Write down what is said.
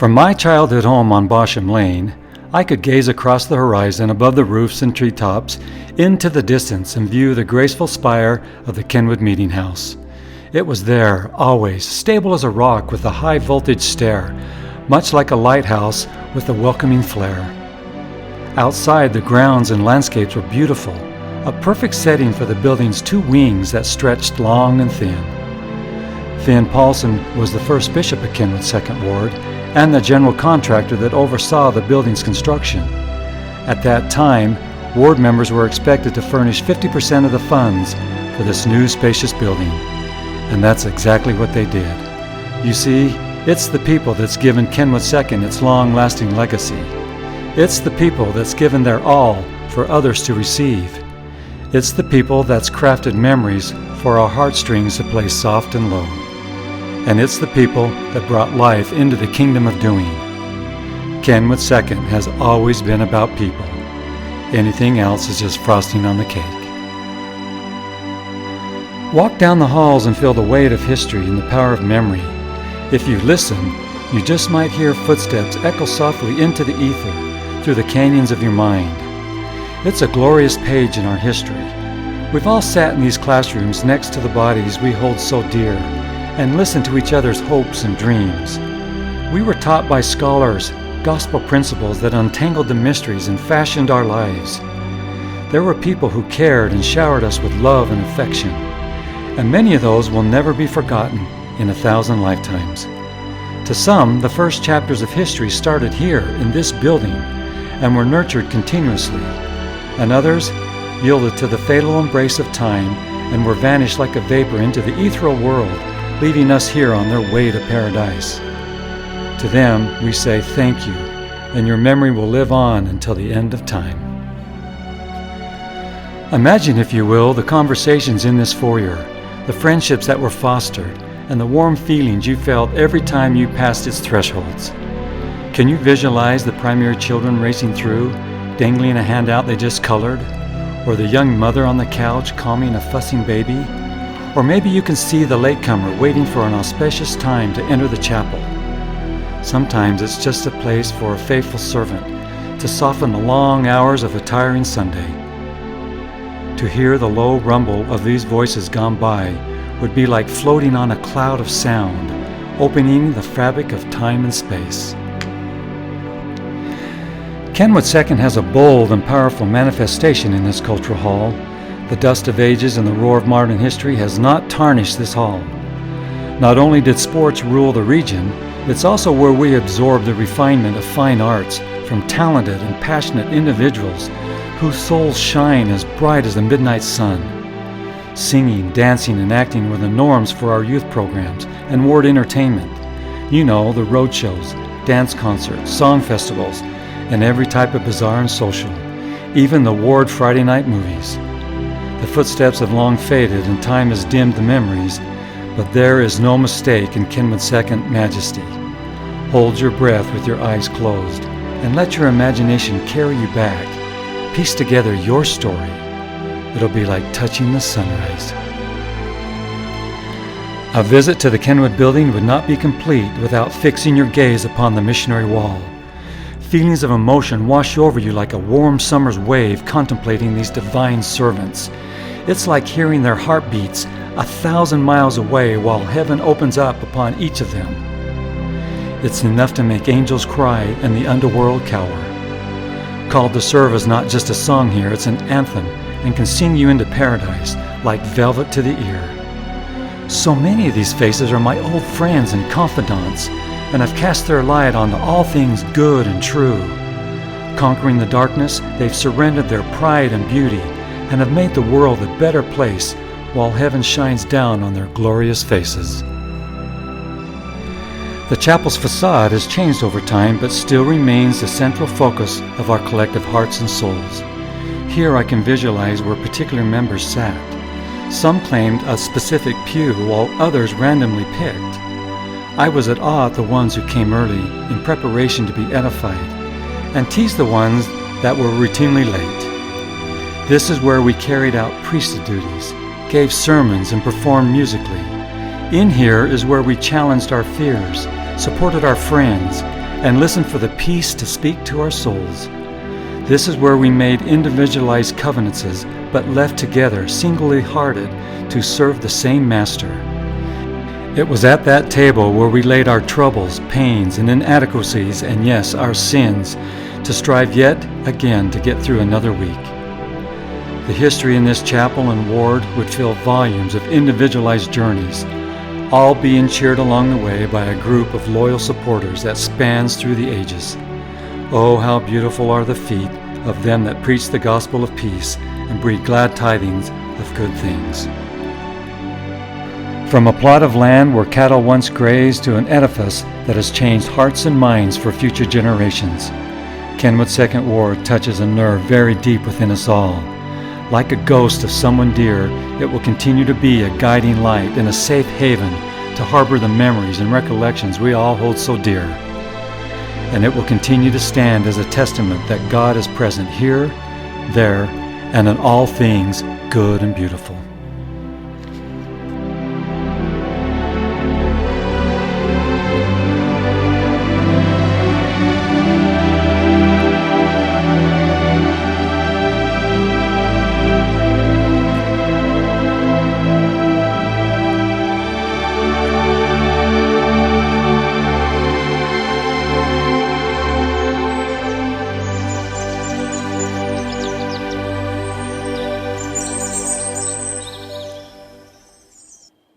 From my childhood home on Bosham Lane, I could gaze across the horizon above the roofs and treetops into the distance and view the graceful spire of the Kenwood Meeting House. It was there, always, stable as a rock with a high-voltage stair, much like a lighthouse with a welcoming flare. Outside, the grounds and landscapes were beautiful, a perfect setting for the building's two wings that stretched long and thin. Finn Paulson was the first bishop of Kenwood's Second Ward and the general contractor that oversaw the building's construction. At that time, ward members were expected to furnish 50% of the funds for this new spacious building. And that's exactly what they did. You see, it's the people that's given Kenwood Second its long-lasting legacy. It's the people that's given their all for others to receive. It's the people that's crafted memories for our heartstrings to play soft and low. And it's the people that brought life into the kingdom of doing. Kenwood Second has always been about people. Anything else is just frosting on the cake. Walk down the halls and feel the weight of history and the power of memory. If you listen, you just might hear footsteps echo softly into the ether through the canyons of your mind. It's a glorious page in our history. We've all sat in these classrooms next to the bodies we hold so dear and listened to each other's hopes and dreams. We were taught by scholars gospel principles that untangled the mysteries and fashioned our lives. There were people who cared and showered us with love and affection. And many of those will never be forgotten in 1,000 lifetimes. To some, the first chapters of history started here in this building and were nurtured continuously, and others yielded to the fatal embrace of time and were vanished like a vapor into the ethereal world, leaving us here on their way to paradise. To them, we say thank you, and your memory will live on until the end of time. Imagine, if you will, the conversations in this foyer, the friendships that were fostered, and the warm feelings you felt every time you passed its thresholds. Can you visualize the primary children racing through, dangling a handout they just colored? Or the young mother on the couch calming a fussing baby? Or maybe you can see the latecomer waiting for an auspicious time to enter the chapel. Sometimes it's just a place for a faithful servant to soften the long hours of a tiring Sunday. To hear the low rumble of these voices gone by would be like floating on a cloud of sound, opening the fabric of time and space. Kenwood Second has a bold and powerful manifestation in this cultural hall. The dust of ages and the roar of modern history has not tarnished this hall. Not only did sports rule the region, it's also where we absorb the refinement of fine arts from talented and passionate individuals whose souls shine as bright as the midnight sun. Singing, dancing, and acting were the norms for our youth programs and ward entertainment. You know, the road shows, dance concerts, song festivals, and every type of bazaar and social, even the ward Friday night movies. The footsteps have long faded and time has dimmed the memories, but there is no mistake in Kenwood Second majesty. Hold your breath with your eyes closed and let your imagination carry you back. Piece together your story. It'll be like touching the sunrise. A visit to the Kenwood building would not be complete without fixing your gaze upon the Missionary wall. Feelings of emotion wash over you like a warm summer's wave contemplating these divine servants. It's like hearing their heartbeats 1,000 miles away while heaven opens up upon each of them. It's enough to make angels cry and the underworld cower. Called to Serve is not just a song here, it's an anthem and can sing you into paradise like velvet to the ear. So many of these faces are my old friends and confidants, and have cast their light on all things good and true. Conquering the darkness, they've surrendered their pride and beauty and have made the world a better place while heaven shines down on their glorious faces. The chapel's facade has changed over time, but still remains the central focus of our collective hearts and souls. Here I can visualize where particular members sat. Some claimed a specific pew, while others randomly picked. I was at awe at the ones who came early in preparation to be edified, and teased the ones that were routinely late. This is where we carried out priesthood duties, gave sermons, and performed musically. In here is where we challenged our fears, supported our friends, and listen for the peace to speak to our souls. This is where we made individualized covenances, but left together, singly hearted, to serve the same Master. It was at that table where we laid our troubles, pains, and inadequacies, and yes, our sins, to strive yet again to get through another week. The history in this chapel and ward would fill volumes of individualized journeys, all being cheered along the way by a group of loyal supporters that spans through the ages. Oh, how beautiful are the feet of them that preach the gospel of peace and breed glad tidings of good things. From a plot of land where cattle once grazed to an edifice that has changed hearts and minds for future generations, Kenwood Second Ward touches a nerve very deep within us all. Like a ghost of someone dear, it will continue to be a guiding light and a safe haven to harbor the memories and recollections we all hold so dear. And it will continue to stand as a testament that God is present here, there, and in all things good and beautiful.